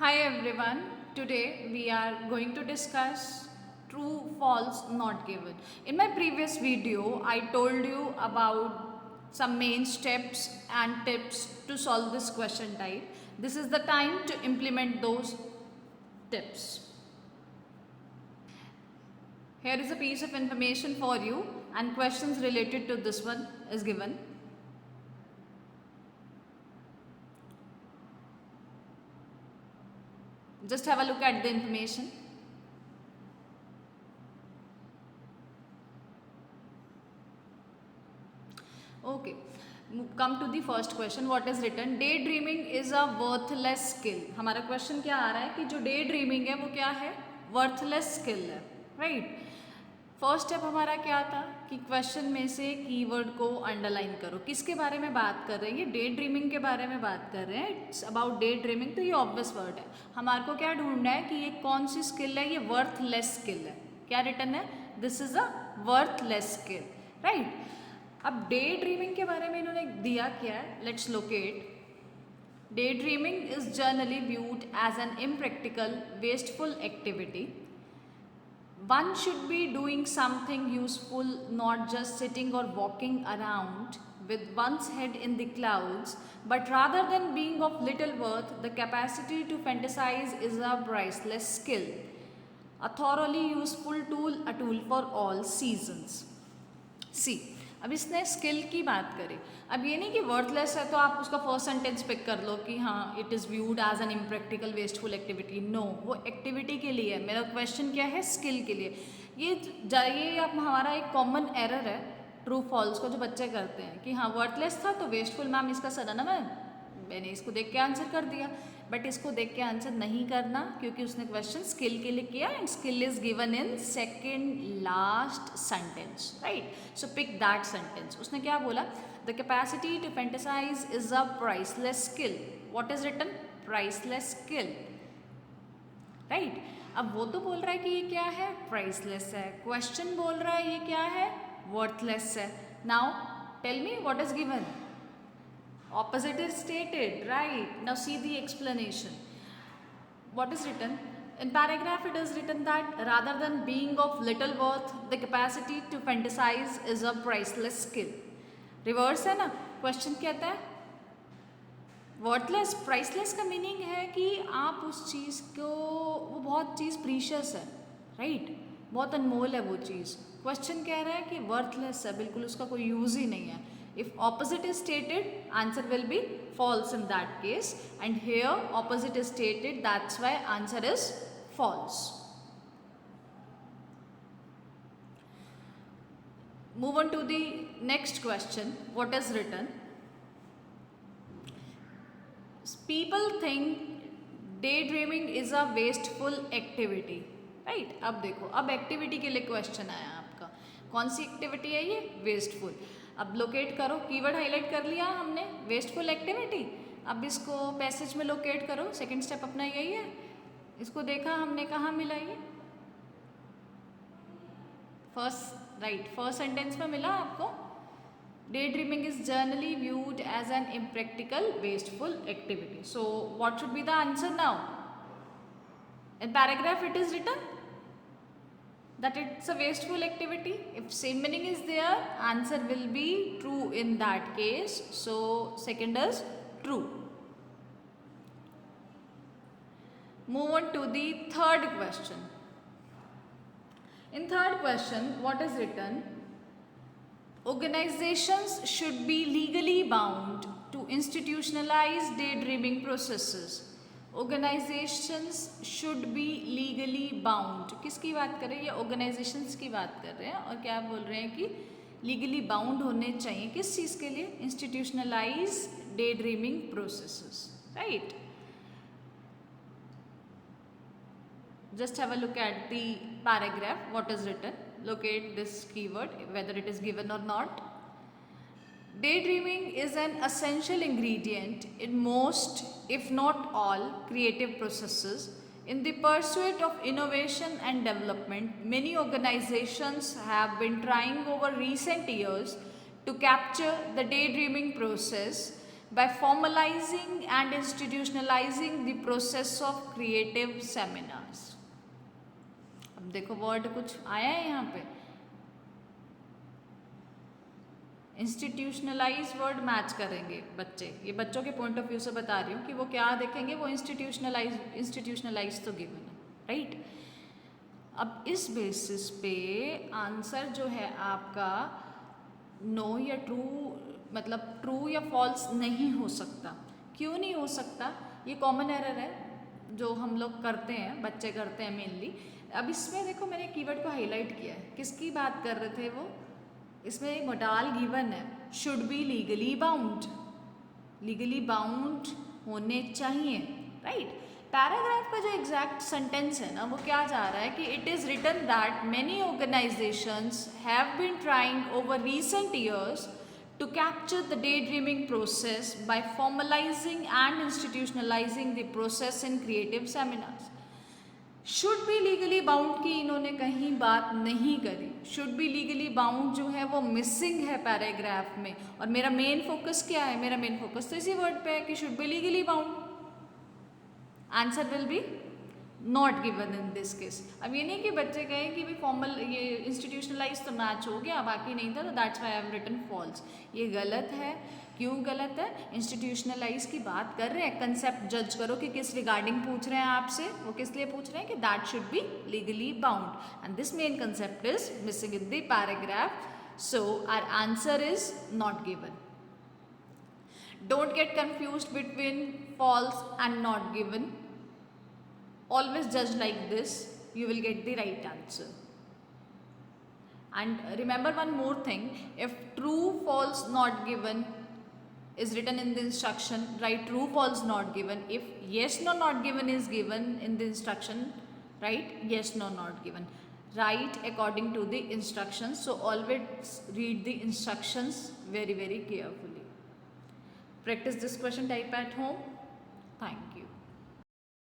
Hi everyone, today we are going to discuss true, false, not given. In my previous video, I told you about some main steps and tips to solve this question type. This is the time to implement those tips. Here is a piece of information for you and questions related to this one is given. Just have a look at the information. Okay, come to the first question. What is written? Daydreaming is a worthless skill. हमारा question क्या आ रहा है कि जो day dreaming है वो क्या है? वर्थलेस स्किल है, राइट? फर्स्ट स्टेप हमारा क्या था कि क्वेश्चन में से कीवर्ड को अंडरलाइन करो. किसके बारे में बात कर रहे हैं? ये डे ड्रीमिंग के बारे में बात कर रहे हैं. इट्स अबाउट डे ड्रीमिंग, तो ये ऑब्वियस वर्ड है. हमारे को क्या ढूंढना है कि ये कौन सी स्किल है? ये वर्थलेस स्किल है. क्या रिटर्न है? This is a worthless skill, right? अब डे ड्रीमिंग के बारे में इन्होंने दिया क्या है? Let's locate. Day dreaming is generally viewed as an impractical wasteful activity. One should be doing something useful, not just sitting or walking around with one's head in the clouds, but rather than being of little worth, the capacity to fantasize is a priceless skill, a thoroughly useful tool, a tool for all seasons. See, अब इसने skill की बात करी. अब ये नहीं कि worthless है तो आप उसका फर्स्ट सेंटेंस पिक कर लो कि हाँ it is viewed as an impractical wasteful activity. No, वो एक्टिविटी के लिए है. मेरा क्वेश्चन क्या है? स्किल के लिए. ये आप हमारा एक कॉमन एरर है ट्रू फॉल्स को जो बच्चे करते हैं कि हाँ वर्थलेस था तो वेस्टफुल. मैम इसका सराहना मैंने इसको देख के आंसर कर दिया, बट इसको देख के आंसर नहीं करना क्योंकि उसने क्वेश्चन स्किल के लिए किया and skill is given in second last sentence, right? So pick that sentence. उसने क्या बोला? The capacity to fantasize is a priceless skill. What is written? Priceless skill, right? अब वो तो बोल रहा है कि ये क्या है? प्राइसलेस है. क्वेश्चन बोल रहा है ये क्या है? वर्थलेस है. Now tell me what is given. Opposite is stated, right? Now see the explanation. What is written? In paragraph it is written that rather than being of little worth, the capacity to fantasize is a priceless skill. Reverse है ना? Question कहता है worthless. Priceless का meaning है कि आप उस चीज़ को, वो बहुत चीज़ प्रीशियस है, राइट? बहुत अनमोल है वो चीज़. क्वेश्चन कह रहा है कि वर्थलेस है, बिल्कुल उसका कोई यूज़ ही नहीं है. If opposite is stated, answer will be false in that case, and here opposite is stated, that's why answer is false. Move on to the next question. What is written? People think daydreaming is a wasteful activity, right? अब देखो, अब activity के लिए question आया आपका. कौन सी activity है ये? वेस्टफुल. अब लोकेट करो. कीवर्ड हाईलाइट कर लिया हमने, वेस्टफुल एक्टिविटी. अब इसको पैसेज में लोकेट करो. सेकंड स्टेप अपना यही है. इसको देखा हमने, कहाँ मिला ये? फर्स्ट, राइट, फर्स्ट सेंटेंस में मिला आपको. Day dreaming is generally viewed as an impractical wasteful activity. So what should be the answer now? In paragraph it is written that it's a wasteful activity. If same meaning is there, answer will be true in that case. So second is true. Move on to the third question. In third question, what is written? Organizations should be legally bound to institutionalize daydreaming processes. Organisations should be legally bound. किसकी बात कर रहे हैं? ये organisations की बात कर रहे हैं. और क्या बोल रहे हैं कि लीगली बाउंड होने चाहिए. किस चीज़ के लिए? Institutionalize day dreaming processes, right? Just have a look at the paragraph. What is written? Locate this keyword whether it is given or not. Daydreaming is an essential ingredient in most, if not all, creative processes. In the pursuit of innovation and development, many organizations have been trying over recent years to capture the daydreaming process by formalizing and institutionalizing the process of creative seminars. अब देखो word कुछ आया है यहाँ पे, institutionalise word match करेंगे बच्चे, ये बच्चों के पॉइंट ऑफ व्यू से बता रही हूँ कि वो क्या देखेंगे, वो इंस्टीट्यूशनलाइज तो गिवन है, राइट। अब इस बेसिस पे आंसर जो है आपका नो या ट्रू, मतलब ट्रू या फॉल्स नहीं हो सकता। क्यों नहीं हो सकता? ये कॉमन एरर है जो हम लोग करते हैं, बच्चे करते हैं मेनली। अब इसमें देखो मैंने कीवर्ड को हाईलाइट किया है, किसकी बात कर रहे थे वो, इसमें एक मॉडल गिवन है, should be legally bound, legally bound होने चाहिए, राइट। पैराग्राफ का जो एग्जैक्ट सेंटेंस है ना, वो क्या जा रहा है कि it is written that many organizations have been trying over recent years to capture the daydreaming process by formalizing and institutionalizing the process in creative seminars. Should be legally bound की इन्होंने कहीं बात नहीं करी, शुड बी लीगली बाउंड जो है वो missing है पैराग्राफ में, और मेरा मेन फोकस क्या है, मेरा मेन फोकस तो इसी वर्ड पे है कि should be legally bound. Answer will be not given in this case. अब ये नहीं कि बच्चे कहें कि भाई फॉर्मल ये इंस्टीट्यूशनलाइज तो मैच हो गया बाकी नहीं था तो that's why I have written false, ये गलत है। क्यों गलत है? इंस्टीट्यूशनलाइज की बात कर रहे हैं, कंसेप्ट जज करो कि किस रिगार्डिंग पूछ रहे हैं आपसे, वो किस लिए पूछ रहे हैं कि that should be legally bound and this main concept is missing in the paragraph, so our answer is not given. Don't get confused between false and not given, always judge like this, you will get the right answer. And remember one more thing, if true false not given is written in the instruction, write true false not given. If yes no not given is given in the instruction, write yes no not given. Write according to the instructions, so always read the instructions very carefully. Practice this question type at home. Thank you.